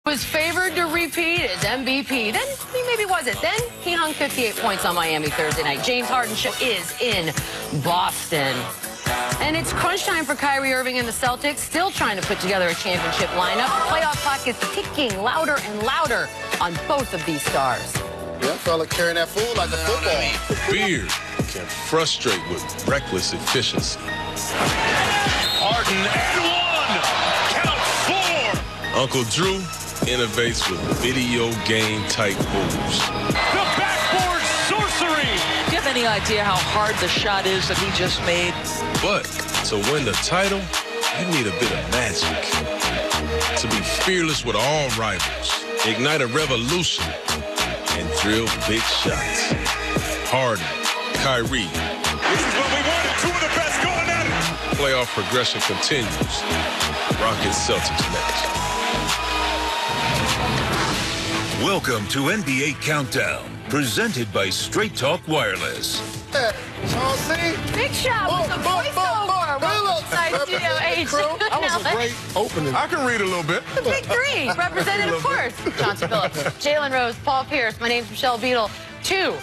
Was favored to repeat as MVP. Then he maybe wasn't. Then he hung 58 points on Miami Thursday night. James Harden is in Boston. And it's crunch time for Kyrie Irving and the Celtics, still trying to put together a championship lineup. The playoff clock is ticking louder and louder on both of these stars. Yeah, fella carrying that fool like a football. Fear can frustrate with reckless efficiency. Harden and one. Count 4. Uncle Drew innovates with video game type moves. The backboard sorcery. Do you have any idea how hard the shot is that he just made? But to win the title, you need a bit of magic. To be fearless with all rivals, ignite a revolution, and drill big shots. Harden, Kyrie. This is what we wanted. Two of the best going at it. Playoff progression continues. Rockets Celtics next. Welcome to NBA Countdown, presented by Straight Talk Wireless. Big shot with the voiceover. Inside Studio H. That was a great opening. I can read a little bit. The big three, represented, of course. Chauncey Billups, Jalen Rose, Paul Pierce. My name's Michelle Beadle. Two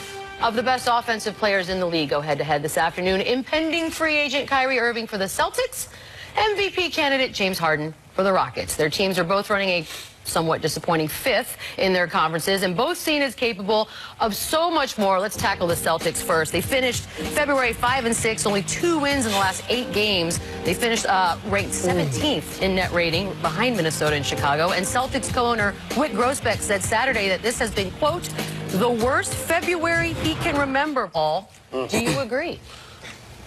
of the best offensive players in the league go head-to-head this afternoon. Impending free agent Kyrie Irving for the Celtics. MVP candidate James Harden for the Rockets. Their teams are both running a somewhat disappointing 5th in their conferences, and both seen as capable of so much more. Let's tackle the Celtics first. They finished February 5-6, only 2 wins in the last 8 games. They finished ranked 17th in net rating, behind Minnesota and Chicago. And Celtics co-owner Whit Grousbeck said Saturday that this has been, quote, the worst February he can remember, Paul. Do you agree?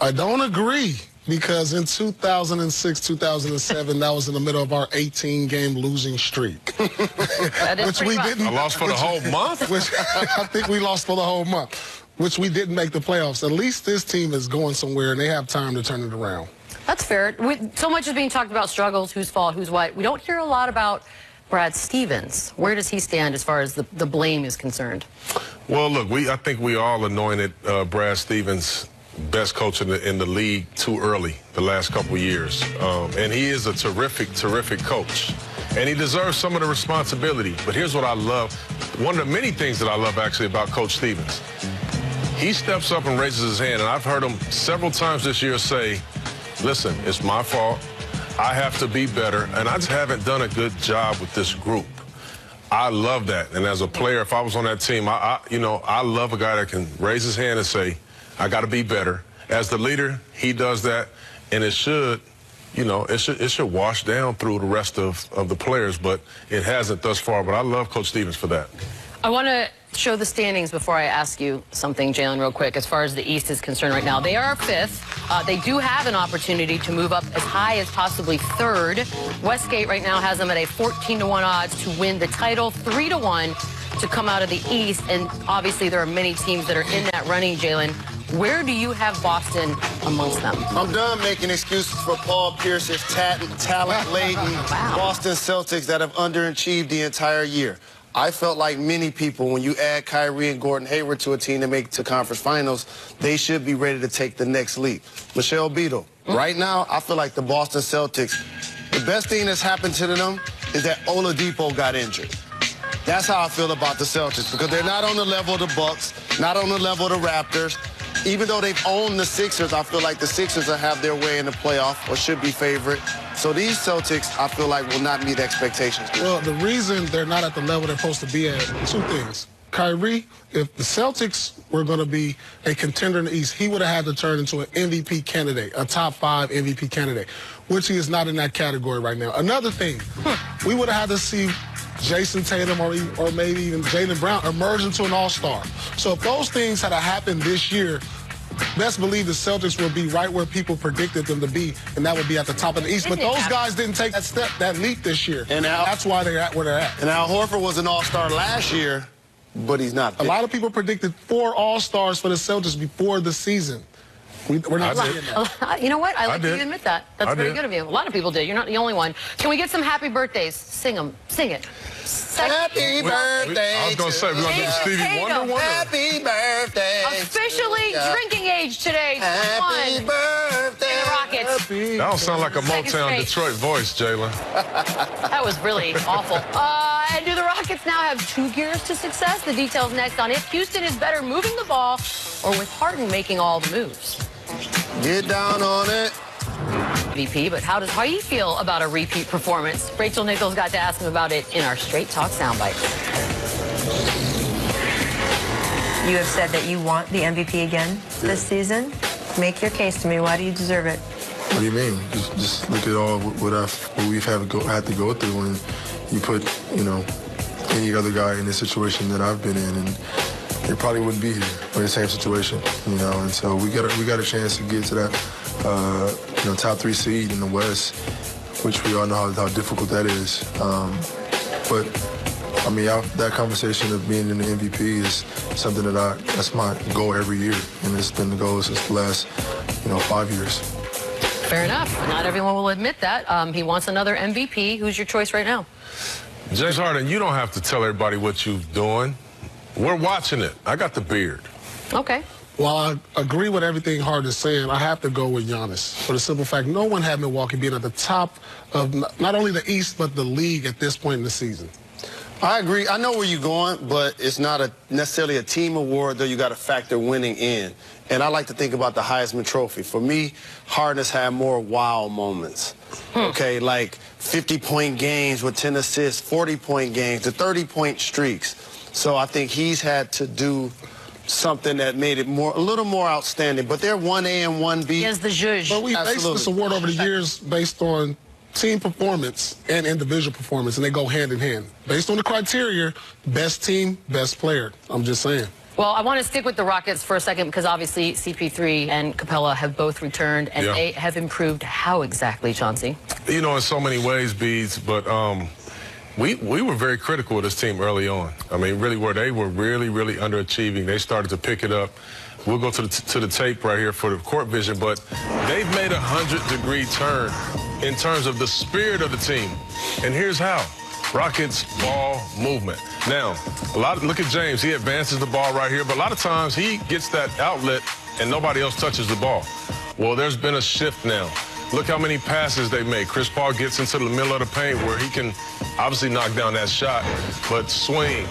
I don't agree, because in 2006, 2007, that was in the middle of our 18-game losing streak. Which we didn't. I lost for the whole month? Which I think we lost for the whole month, which we didn't make the playoffs. At least this team is going somewhere, and they have time to turn it around. That's fair. So much is being talked about struggles, whose fault, who's what. We don't hear a lot about Brad Stevens. Where does he stand as far as the blame is concerned? Well, look, I think we all anointed Brad Stevens best coach in the league too early the last couple of years. And he is a terrific, terrific coach. And he deserves some of the responsibility. But here's what I love. One of the many things that I love, actually, about Coach Stevens. He steps up and raises his hand, and I've heard him several times this year say, listen, it's my fault. I have to be better, and I just haven't done a good job with this group. I love that. And as a player, if I was on that team, I love a guy that can raise his hand and say, I got to be better. As the leader, he does that, and it should, it should wash down through the rest of the players, but it hasn't thus far. But I love Coach Stevens for that. I want to show the standings before I ask you something, Jalen, real quick. As far as the East is concerned right now, they are 5th. They do have an opportunity to move up as high as possibly 3rd. Westgate right now has them at a 14-1 odds to win the title, 3-1 to come out of the East. And obviously there are many teams that are in that running, Jalen. Where do you have Boston amongst them? I'm done making excuses for Paul Pierce's talent-laden Boston Celtics that have underachieved the entire year. I felt like many people, when you add Kyrie and Gordon Hayward to a team that make it to conference finals, they should be ready to take the next leap. Michelle Beadle, right now, I feel like the Boston Celtics, the best thing that's happened to them is that Oladipo got injured. That's how I feel about the Celtics, because they're not on the level of the Bucks, not on the level of the Raptors. Even though they've owned the Sixers, I feel like the Sixers will have their way in the playoff or should be favorite. So these Celtics, I feel like, will not meet expectations. Well, the reason they're not at the level they're supposed to be at, 2 things. Kyrie, if the Celtics were going to be a contender in the East, he would have had to turn into an MVP candidate, a top 5 MVP candidate, which he is not in that category right now. Another thing, we would have had to see Jason Tatum or maybe even Jalen Brown emerge into an all-star. So if those things had happened this year, best believe the Celtics will be right where people predicted them to be, and that would be at the top of the East. But those guys didn't take that step, that leap this year. And that's why they're at where they're at. And Al Horford was an all-star last year, but he's not. A lot of people predicted 4 all-stars for the Celtics before the season. We're not seeing that. You know what? I like you to admit that. That's very good of you. A lot of people did. You're not the only one. Can we get some happy birthdays? Sing them. Sing it. Happy birthday. I was going to say, we're going to do the Stevie Wonder one. Happy birthday. Officially drinking age today. Happy birthday. The Rockets. That don't sound like a Motown Detroit voice, Jalen. That was really awful. And do the Rockets now have 2 gears to success? The details next on if Houston is better moving the ball or with Harden making all the moves. Get down on it. VP, but how does he feel about a repeat performance? Rachel Nichols got to ask him about it in our Straight Talk soundbite. You have said that you want the MVP again this season. Make your case to me. Why do you deserve it? What do you mean? Just look at all what we've had to go through when you put, any other guy in this situation that I've been in, and they probably wouldn't be here in the same situation, And so we got a chance to get to that, top 3 seed in the West, which we all know how difficult that is. But I mean, that conversation of being in the MVP is something that's my goal every year, and it's been the goal since the last, 5 years. Fair enough. Not everyone will admit that. He wants another MVP. Who's your choice right now? James Harden, you don't have to tell everybody what you're doing. We're watching it. I got the beard. Okay. While I agree with everything Harden is saying, I have to go with Giannis for the simple fact no one had Milwaukee being at the top of not only the East but the league at this point in the season. I agree. I know where you're going, but it's not necessarily a team award, though you got to factor winning in. And I like to think about the Heisman Trophy. For me, Harden has had more wow moments. Okay, like 50-point games with 10 assists, 40-point games, the 30-point streaks. So I think he's had to do something that made it a little more outstanding. But they're 1A and 1B. He has the zhuzh. But we based this award over the years based on team performance and individual performance, and they go hand in hand. Based on the criteria, best team, best player. I'm just saying. Well, I want to stick with the Rockets for a second because obviously CP3 and Capella have both returned, and they have improved. How exactly, Chauncey? In so many ways, Beads, but we were very critical of this team early on. I mean, really were. They were really, really underachieving. They started to pick it up. We'll go to the tape right here for the court vision, but they've made a 100-degree turn in terms of the spirit of the team. And here's how. Rockets ball movement. Now, look at James. He advances the ball right here, but a lot of times he gets that outlet and nobody else touches the ball. Well, there's been a shift now. Look how many passes they make. Chris Paul gets into the middle of the paint where he can obviously knock down that shot, but swing.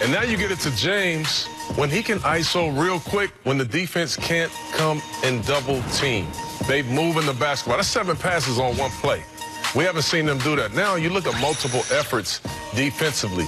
And now you get it to James when he can ISO real quick when the defense can't come and double team. They move in the basketball. That's 7 passes on 1 play. We haven't seen them do that. Now you look at multiple efforts defensively.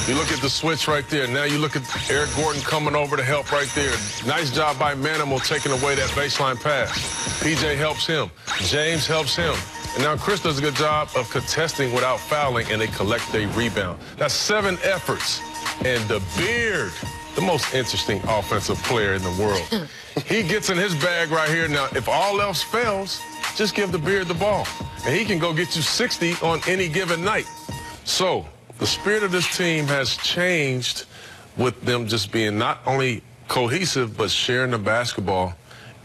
You look at the switch right there. Now you look at Eric Gordon coming over to help right there. Nice job by Manimal taking away that baseline pass. PJ helps him. James helps him. And now Chris does a good job of contesting without fouling, and they collect a rebound. That's 7 efforts. And the Beard, the most interesting offensive player in the world. He gets in his bag right here. Now, if all else fails, just give the Beard the ball. And he can go get you 60 on any given night. So the spirit of this team has changed with them just being not only cohesive, but sharing the basketball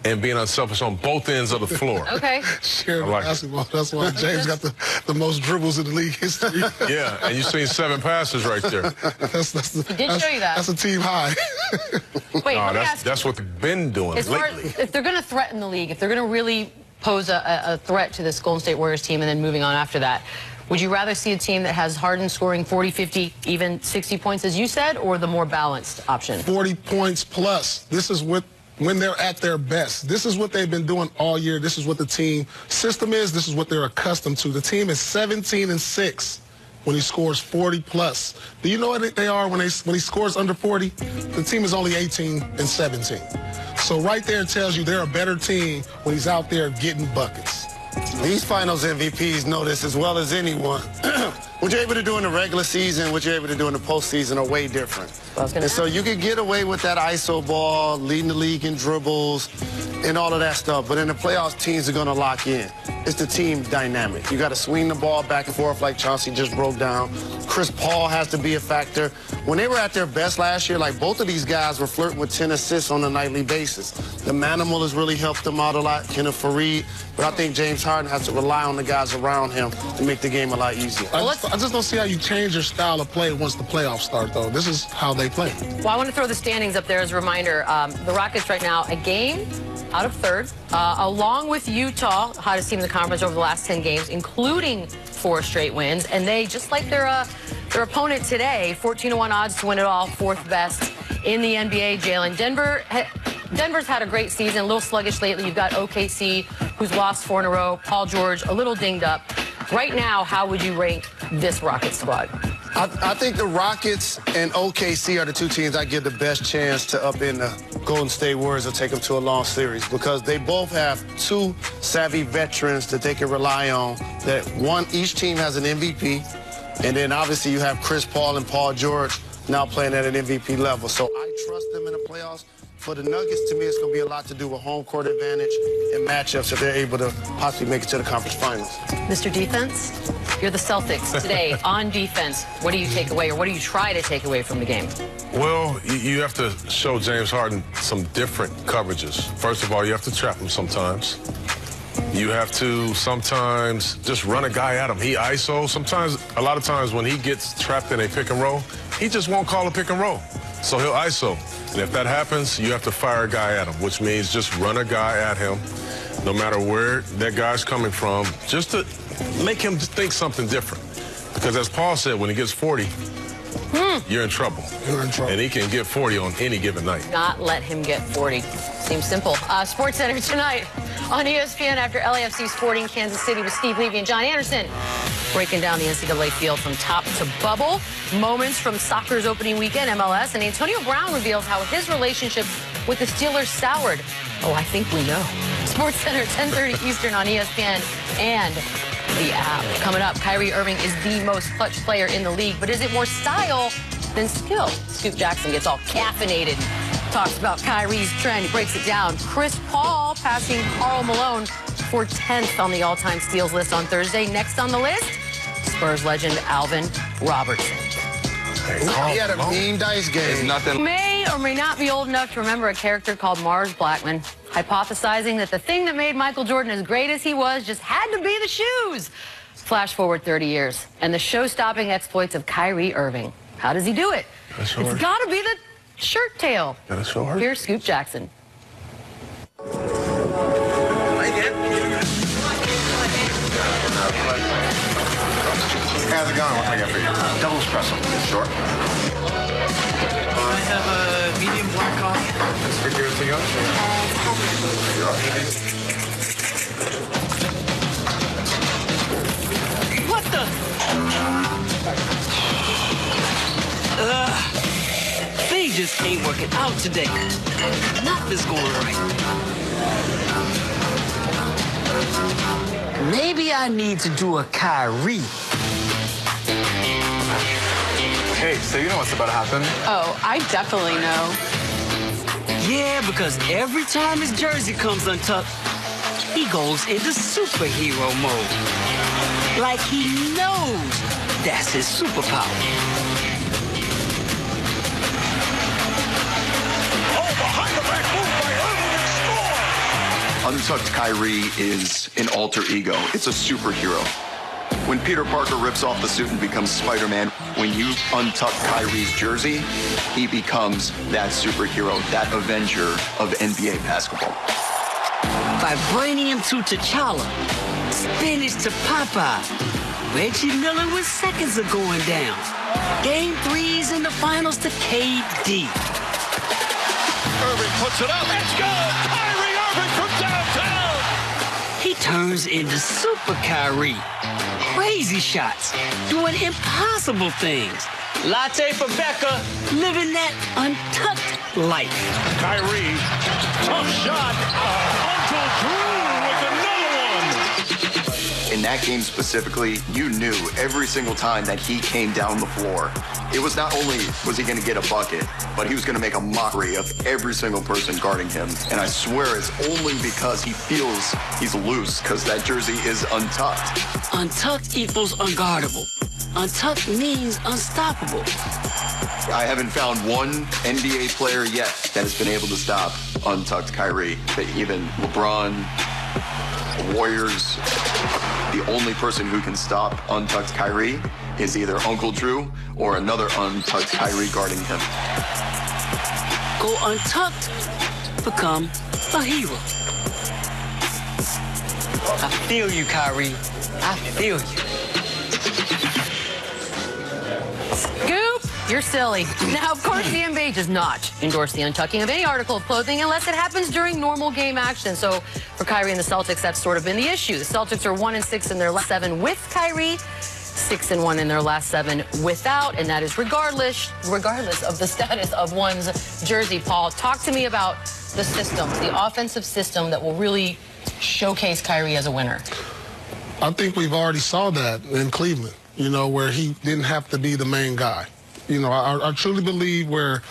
and being unselfish on both ends of the floor. Okay. Sharing basketball. That's why James got the most dribbles in the league history. Yeah, and you've seen 7 passes right there. He did show you that. That's a team high. Wait, that's what they've been doing lately. If they're going to threaten the league, if they're going to really pose a threat to this Golden State Warriors team and then moving on after that, would you rather see a team that has Harden scoring 40, 50, even 60 points, as you said, or the more balanced option? 40 points plus. This is when they're at their best. This is what they've been doing all year. This is what the team system is. This is what they're accustomed to. The team is 17-6 when he scores 40 plus. Do you know what they are when he scores under 40? The team is only 18-17. So right there tells you they're a better team when he's out there getting buckets. These finals MVPs know this as well as anyone. What you're able to do in the regular season, what you're able to do in the postseason are way different. And so you can get away with that ISO ball, leading the league in dribbles, and all of that stuff. But in the playoffs, teams are going to lock in. It's the team dynamic. You got to swing the ball back and forth like Chauncey just broke down. Chris Paul has to be a factor. When they were at their best last year, like both of these guys were flirting with 10 assists on a nightly basis. The Manimal has really helped them out a lot, Kenneth Faried. But I think James Harden has to rely on the guys around him to make the game a lot easier. I just don't see how you change your style of play once the playoffs start, though. This is how they play. Well, I want to throw the standings up there as a reminder. The Rockets right now, a game out of third, along with Utah, hottest team in the conference over the last 10 games, including 4 straight wins, and they, just like their opponent today, 14-1 odds to win it all, 4th best in the NBA. Jalen, Denver's had a great season, a little sluggish lately. You've got OKC, who's lost 4 in a row. Paul George, a little dinged up. Right now, how would you rank this Rockets squad? I think the Rockets and OKC are the 2 teams I give the best chance to upend the Golden State Warriors or take them to a long series, because they both have 2 savvy veterans that they can rely on. That each team has an MVP, and then obviously you have Chris Paul and Paul George now playing at an MVP level. So I trust them in the playoffs. For the Nuggets, to me, it's going to be a lot to do with home court advantage and matchups if they're able to possibly make it to the conference finals. Mr. Defense, you're the Celtics today. On defense, what do you take away, or what do you try to take away from the game? Well, you have to show James Harden some different coverages. First of all, you have to trap him sometimes. You have to sometimes just run a guy at him. He ISO. Sometimes, a lot of times when he gets trapped in a pick and roll, he just won't call a pick and roll. So he'll ISO. And if that happens, you have to fire a guy at him, which means just run a guy at him, no matter where that guy's coming from, just to make him think something different. Because as Paul said, when he gets 40, you're in trouble. You're in trouble. And he can get 40 on any given night. Not let him get 40. Seems simple. SportsCenter tonight on ESPN after LAFC Sporting Kansas City with Steve Levy and John Anderson. Breaking down the NCAA field from top to bubble. Moments from soccer's opening weekend, MLS. And Antonio Brown reveals how his relationship with the Steelers soured. Oh, I think we know. SportsCenter, 10:30 Eastern on ESPN and the app. Coming up, Kyrie Irving is the most clutch player in the league, but is it more style than skill? Scoop Jackson gets all caffeinated and talks about Kyrie's trend. He breaks it down. Chris Paul passing Karl Malone for 10th on the all-time steals list on Thursday. Next on the list, Spurs legend Alvin Robertson. He had a mean dice game. May or may not be old enough to remember a character called Mars Blackman, hypothesizing that the thing that made Michael Jordan as great as he was just had to be the shoes. Flash forward 30 years, and the show-stopping exploits of Kyrie Irving. How does he do it? It's got to be the shirt tail. Here's Scoop Jackson. How's it going? What can I get for you? Double espresso. Sure. I have a medium black coffee. Let's figure it together. What the? Things just ain't working out today. Nothing's going right. Maybe I need to do a Kyrie. Hey, so you know what's about to happen? Oh, I definitely know. Yeah, because every time his jersey comes untucked, he goes into superhero mode. Like he knows that's his superpower. Oh, behind the back move by Irving and score! Untucked Kyrie is an alter ego. It's a superhero. When Peter Parker rips off the suit and becomes Spider-Man, when you untuck Kyrie's jersey, he becomes that superhero, that avenger of NBA basketball. Vibranium to T'Challa, spinach to Popeye, Reggie Miller when seconds are going down. Game 3's in the finals to KD. Irving puts it up. Let's go! Kyrie Irving from downtown! He turns into Super Kyrie. Crazy shots, doing impossible things. Latte for Becca, living that untucked life. Kyrie, tough shot. Uncle Drew with another one. In that game specifically, you knew every single time that he came down the floor, it was not only was he going to get a bucket, but he was going to make a mockery of every single person guarding him. And I swear it's only because he feels he's loose, because that jersey is untucked. Untucked equals unguardable. Untucked means unstoppable. I haven't found one NBA player yet that has been able to stop untucked Kyrie. But even LeBron, the Warriors, the only person who can stop untucked Kyrie is either Uncle Drew or another untucked Kyrie guarding him. Go untucked, become a hero. I feel you, Kyrie. I feel you. You're silly. Now, of course, the NBA does not endorse the untucking of any article of clothing unless it happens during normal game action. So for Kyrie and the Celtics, that's sort of been the issue. The Celtics are 1-6 in their last 7 with Kyrie, 6-1 in their last 7 without, and that is regardless of the status of one's jersey. Paul, talk to me about the system, the offensive system that will really showcase Kyrie as a winner. I think we've already saw that in Cleveland, where he didn't have to be the main guy. I truly believe where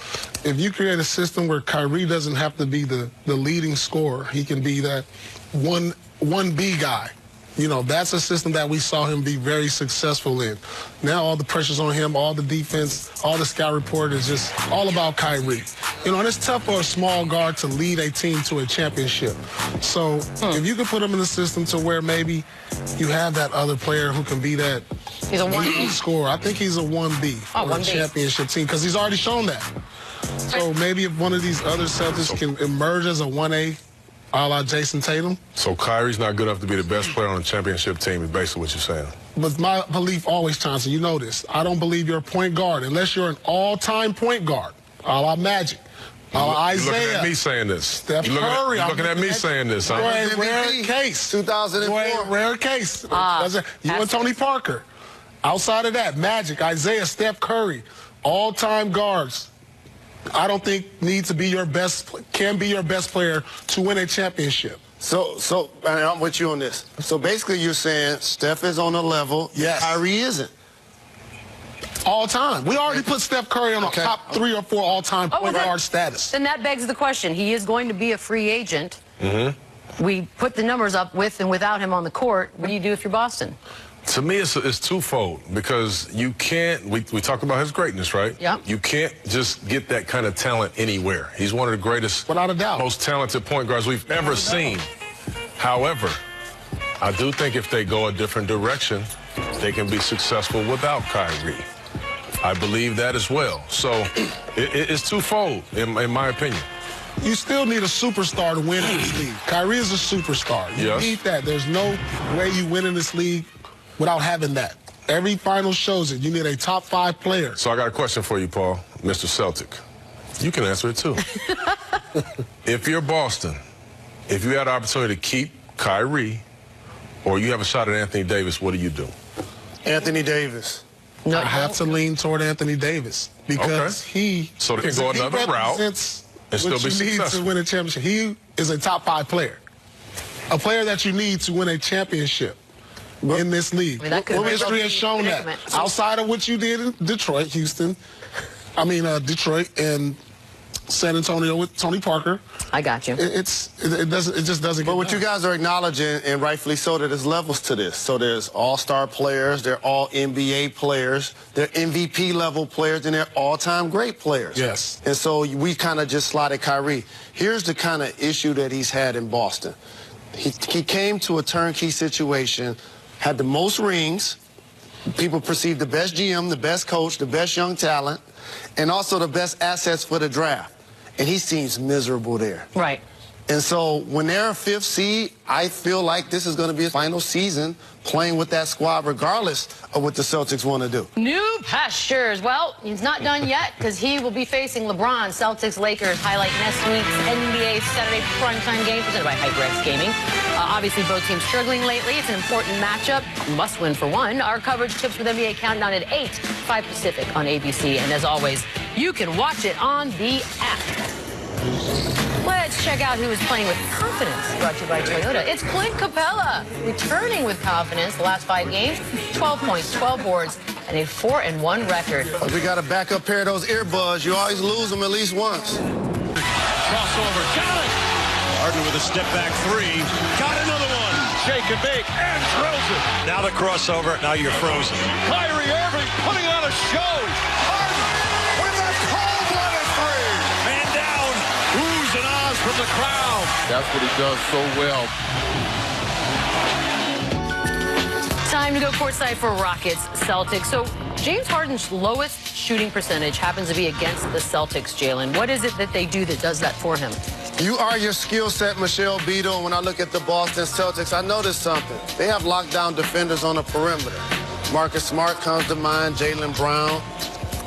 if you create a system where Kyrie doesn't have to be the leading scorer, he can be that 1B guy. That's a system that we saw him be very successful in. Now all the pressure's on him, all the defense, all the scout report is just all about Kyrie. And it's tough for a small guard to lead a team to a championship. So if you can put him in the system to where maybe you have that other player who can be that he's a 1B scorer. I think he's a 1B for a championship team because he's already shown that. So maybe if one of these other Celtics can emerge as a 1A, a la Jason Tatum. So Kyrie's not good enough to be the best player on the championship team is basically what you're saying. But my belief always, Chauncey, you know this. I don't believe you're a point guard unless you're an all-time point guard, a la Magic, a la Isaiah. You're looking at me saying this. Steph Curry. You're looking at me saying this. Huh? Rare case. 2004. Rare case. You and Tony Parker. Outside of that, Magic, Isaiah, Steph Curry, all-time guards. I don't think can be your best player to win a championship. So and I'm with you on this. So basically you're saying Steph is on a level, yes, Kyrie isn't. All time. We already put Steph Curry on a top 3 or 4 all-time point guard status. Then that begs the question. He is going to be a free agent. We put the numbers up with and without him on the court. What do you do if you're Boston? To me, it's twofold because you can't, we talked about his greatness, right? Yeah. You can't just get that kind of talent anywhere. He's one of the greatest, without a doubt, most talented point guards we've ever seen. However, I do think if they go a different direction, they can be successful without Kyrie. I believe that as well. So it's twofold, in my opinion. You still need a superstar to win in this league. Kyrie is a superstar. You need that. There's no way you win in this league without having that. Every final shows it. You need a top 5 player. So I got a question for you, Paul, Mr. Celtic. You can answer it too. If you're Boston, if you had the opportunity to keep Kyrie or you have a shot at Anthony Davis, what do you do? Anthony Davis. No, I have to lean toward Anthony Davis because so they can go another route and still be successful to win a championship. He is a top 5 player, a player that you need to win a championship in this league. History has shown that. Outside of what you did in Detroit, Detroit and San Antonio with Tony Parker. I got you. It just doesn't. But what you guys are acknowledging, and rightfully so, that there's levels to this. So there's all-star players, they're all NBA players, they're MVP level players, and they're all-time great players. Yes. And so we kind of just slotted Kyrie. Here's the kind of issue that he's had in Boston. He came to a turnkey situation, had the most rings. People perceive the best GM, the best coach, the best young talent, and also the best assets for the draft. And he seems miserable there. Right. And so when they're a 5th seed, I feel like this is going to be a final season playing with that squad regardless of what the Celtics want to do. New pastures. Well, he's not done yet because he will be facing LeBron. Celtics Lakers highlight next week's NBA Saturday primetime game presented by HyperX Gaming. Obviously, both teams struggling lately. It's an important matchup. Must win for one. Our coverage tips with NBA Countdown at 8, 5 Pacific on ABC. And as always, you can watch it on the app. Let's check out who is playing with confidence, brought to you by Toyota. It's Clint Capella, returning with confidence the last 5 games, 12 points, 12 boards, and a 4-1 record. We got a backup pair of those earbuds. You always lose them at least once. Crossover, got it! Harden with a step-back 3, got another one! Shake and bake, and drills it! Now the crossover, now you're frozen. Kyrie Irving putting on a show! Harden with a cold-blooded 3! Man down, oohs and ahs from the crowd. That's what he does so well. Time to go courtside for Rockets Celtics. So James Harden's lowest shooting percentage happens to be against the Celtics, Jalen. What is it that they do that does that for him? You are your skill set, Michelle Beadle. When I look at the Boston Celtics, I noticed something. They have lockdown defenders on the perimeter. Marcus Smart comes to mind, Jalen Brown.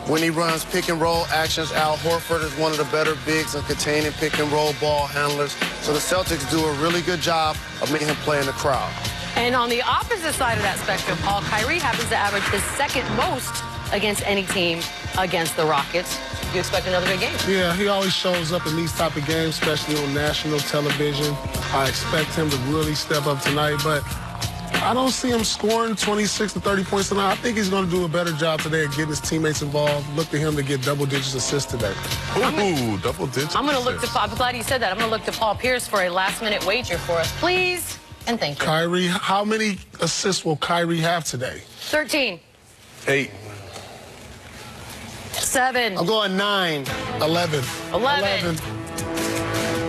when he runs pick and roll actions. Al Horford is one of the better bigs in containing pick and roll ball handlers. So the Celtics do a really good job of making him play in the crowd. And on the opposite side of that spectrum, Paul, Kyrie happens to average his second most against any team against the Rockets. You expect another big game? Yeah, he always shows up in these type of games, especially on national television. I expect him to really step up tonight, but I don't see him scoring 26 to 30 points tonight. I think he's going to do a better job today at getting his teammates involved. Look to him to get double-digit assists today. Ooh, double-digit. I'm going to look to Paul. I'm glad you said that. I'm going to look to Paul Pierce for a last-minute wager for us, please, and thank you. Kyrie, how many assists will Kyrie have today? 13. 8. 7. I'm going 9. 11. 11.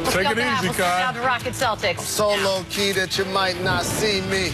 Take it easy, Kai. The Rockets Celtics. I'm so low-key that you might not see me.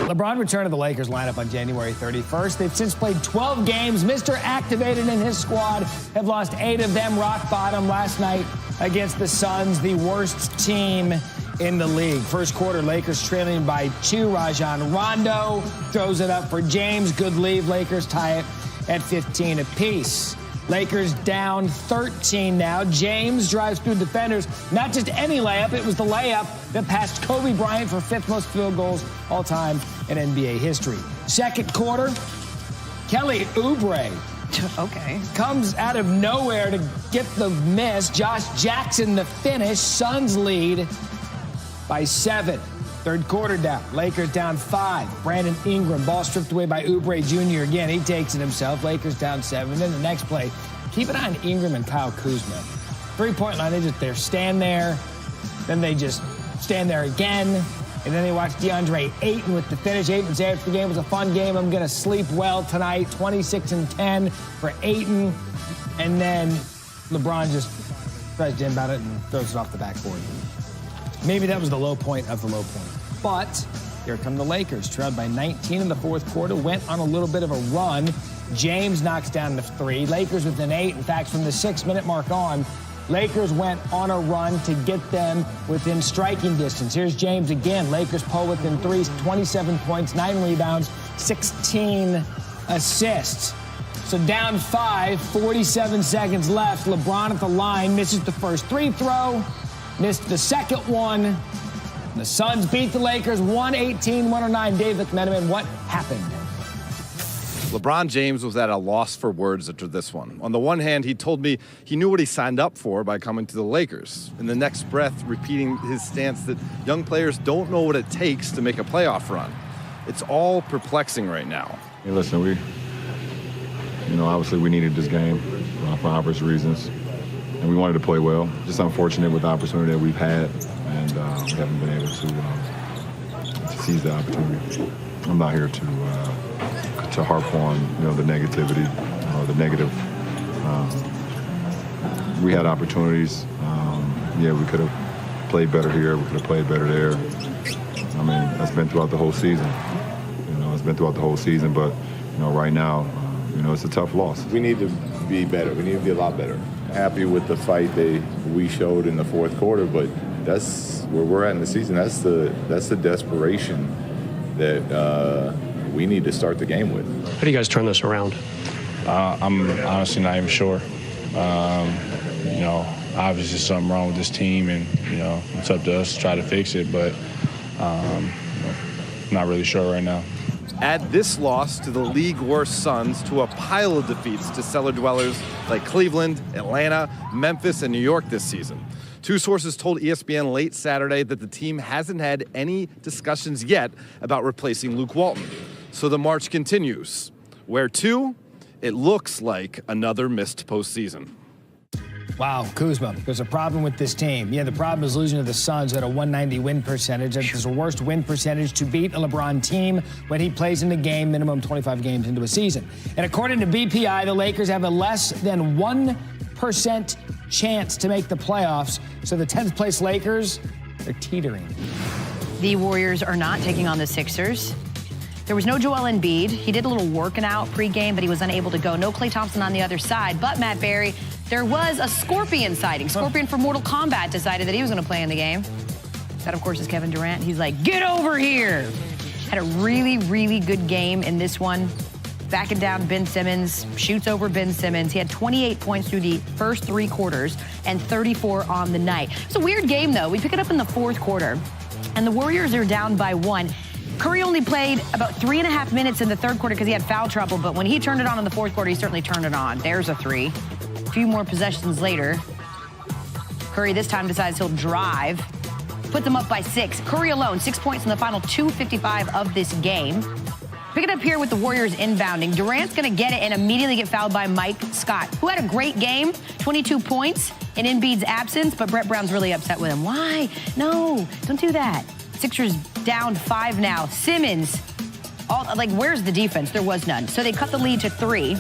LeBron returned to the Lakers lineup on January 31st. They've since played 12 games. Mr. Activated and his squad have lost 8 of them. Rock bottom last night against the Suns, the worst team in the league. First quarter, Lakers trailing by 2. Rajon Rondo throws it up for James. Good leave. Lakers tie it at 15 apiece. Lakers down 13 now. James drives through defenders. Not just any layup. It was the layup that passed Kobe Bryant for 5th most field goals all time in NBA history. Second quarter, Kelly Oubre comes out of nowhere to get the miss. Josh Jackson the finish. Suns lead by 7. Third quarter down. Lakers down 5. Brandon Ingram, ball stripped away by Oubre Jr. Again, he takes it himself. Lakers down 7. Then the next play, keep an eye on Ingram and Kyle Kuzma. 3-point line, they stand there. Then they just stand there again. And then they watch DeAndre Ayton with the finish. Ayton said after the game was a fun game. I'm going to sleep well tonight. 26-10 for Ayton. And then LeBron just tries to inbound it and throws it off the backboard. Maybe that was the low point of the low point. But here come the Lakers, trailed by 19 in the fourth quarter, went on a little bit of a run. James knocks down the 3. Lakers within 8. In fact, from the 6-minute mark on, Lakers went on a run to get them within striking distance. Here's James again. Lakers pull within 3, 27 points, 9 rebounds, 16 assists. So down 5, 47 seconds left. LeBron at the line, misses the first 3 throw. Missed the second one. The Suns beat the Lakers 118-109. Dave McMenamin, what happened? LeBron James was at a loss for words after this one. On the one hand, he told me he knew what he signed up for by coming to the Lakers. In the next breath, repeating his stance that young players don't know what it takes to make a playoff run. It's all perplexing right now. Hey, listen, obviously we needed this game for obvious reasons. And we wanted to play well. Just unfortunate with the opportunity that we've had, and we haven't been able to seize the opportunity. I'm not here to harp on, the negativity or the negative. We had opportunities. We could have played better here. We could have played better there. I mean, that's been throughout the whole season. It's been throughout the whole season. But right now, it's a tough loss. We need to be better. We need to be a lot better. Happy with the fight we showed in the fourth quarter, but that's where we're at in the season. That's the desperation that we need to start the game with. How do you guys turn this around? I'm honestly not even sure. Obviously something wrong with this team, and it's up to us to try to fix it, but not really sure right now. Add this loss to the league-worst Suns to a pile of defeats to cellar dwellers like Cleveland, Atlanta, Memphis, and New York this season. 2 sources told ESPN late Saturday that the team hasn't had any discussions yet about replacing Luke Walton. So the march continues. Where to? It looks like another missed postseason. Wow, Kuzma, there's a problem with this team. Yeah, the problem is losing to the Suns at a 190 win percentage. That's the worst win percentage to beat a LeBron team when he plays in the game, minimum 25 games into a season. And according to BPI, the Lakers have a less than 1% chance to make the playoffs. So the 10th place Lakers, they're teetering. The Warriors are not taking on the Sixers. There was no Joel Embiid. He did a little working out pregame, but he was unable to go. No Klay Thompson on the other side. But Matt Barry, there was a Scorpion sighting. Scorpion from Mortal Kombat decided that he was going to play in the game. That, of course, is Kevin Durant. He's like, get over here. Had a really, really good game in this one. backing down Ben Simmons, shoots over Ben Simmons. He had 28 points through the first 3 quarters and 34 on the night. It's a weird game, though. We pick it up in the 4th quarter, and the Warriors are down by 1. Curry only played about 3.5 minutes in the 3rd quarter because he had foul trouble, but when he turned it on in the 4th quarter, he certainly turned it on. There's a 3. A few more possessions later, Curry this time decides he'll drive, put them up by 6. Curry alone, 6 points in the final 2:55 of this game. Pick it up here with the Warriors inbounding. Durant's going to get it and immediately get fouled by Mike Scott, who had a great game, 22 points in Embiid's absence, but Brett Brown's really upset with him. Why? No, don't do that. Sixers down 5 now. Simmons, where's the defense? There was none. So they cut the lead to 3.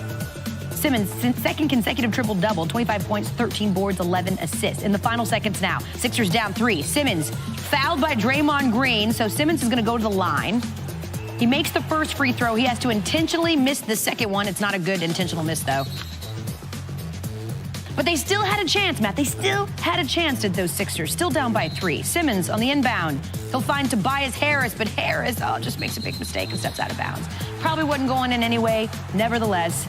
Simmons, 2nd consecutive triple-double, 25 points, 13 boards, 11 assists. In the final seconds now, Sixers down 3. Simmons fouled by Draymond Green, so Simmons is going to go to the line. He makes the first free throw. He has to intentionally miss the second one. It's not a good intentional miss, though. But they still had a chance, Matt. They still had a chance at those Sixers. Still down by 3. Simmons on the inbound. He'll find Tobias Harris, but Harris, just makes a big mistake and steps out of bounds. Probably wasn't going in anyway. Nevertheless,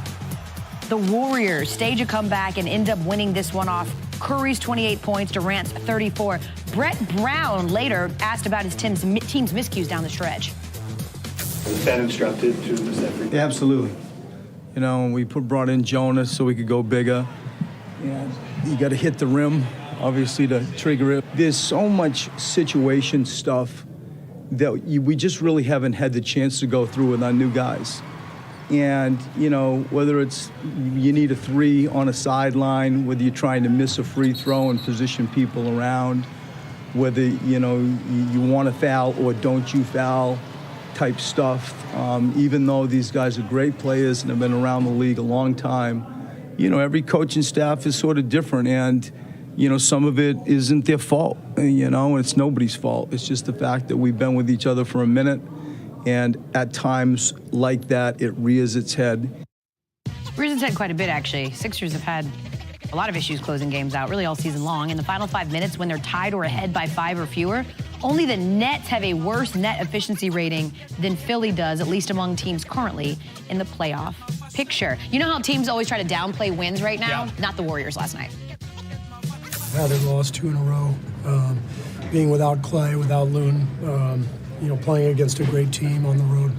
the Warriors stage a comeback and end up winning this one off. Curry's 28 points, Durant's 34. Brett Brown later asked about his team's miscues down the stretch. Was that instructed to miss that free throw? Yeah, absolutely. You know, we brought in Jonas so we could go bigger. And you got to hit the rim, obviously, to trigger it. There's so much situation stuff that we just really haven't had the chance to go through with our new guys. And, you know, whether it's you need a 3 on a sideline, whether you're trying to miss a free throw and position people around, whether, you know, you want to foul or don't you foul type stuff. Even though these guys are great players and have been around the league a long time, you know, every coaching staff is sort of different, and, you know, some of it isn't their fault, you know, it's nobody's fault. It's just the fact that we've been with each other for a minute, and at times like that, it rears its head. Rears its head quite a bit, actually. Sixers have had a lot of issues closing games out, really all season long. In the final 5 minutes, when they're tied or ahead by 5 or fewer, only the Nets have a worse net efficiency rating than Philly does, at least among teams currently in the playoff picture. You know how teams always try to downplay wins right now? Yeah. Not the Warriors last night. Yeah, they've lost 2 in a row. Being without Clay, without Loon, you know, playing against a great team on the road.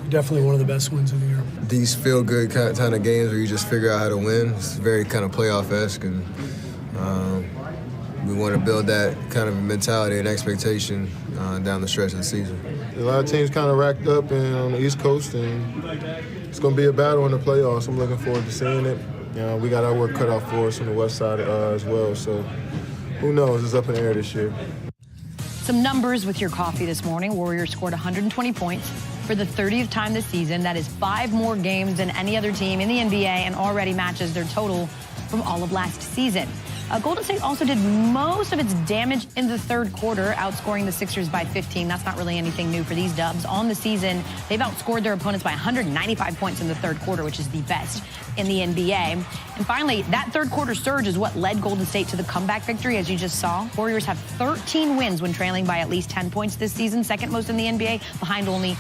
Definitely one of the best wins of the year. These feel-good kind of games where you just figure out how to win. It's very kind of playoff-esque, and we want to build that kind of mentality and expectation down the stretch of the season. A lot of teams kind of racked up on the East Coast, and it's going to be a battle in the playoffs. I'm looking forward to seeing it. You know, we got our work cut out for us on the West side as well, so who knows? It's up in the air this year. Some numbers with your coffee this morning. Warriors scored 120 points for the 30th time this season. That is 5 more games than any other team in the NBA and already matches their total from all of last season. Golden State also did most of its damage in the 3rd quarter, outscoring the Sixers by 15. That's not really anything new for these Dubs. On the season, they've outscored their opponents by 195 points in the 3rd quarter, which is the best in the NBA. And finally, that 3rd quarter surge is what led Golden State to the comeback victory, as you just saw. Warriors have 13 wins when trailing by at least 10 points this season, 2nd most in the NBA, behind only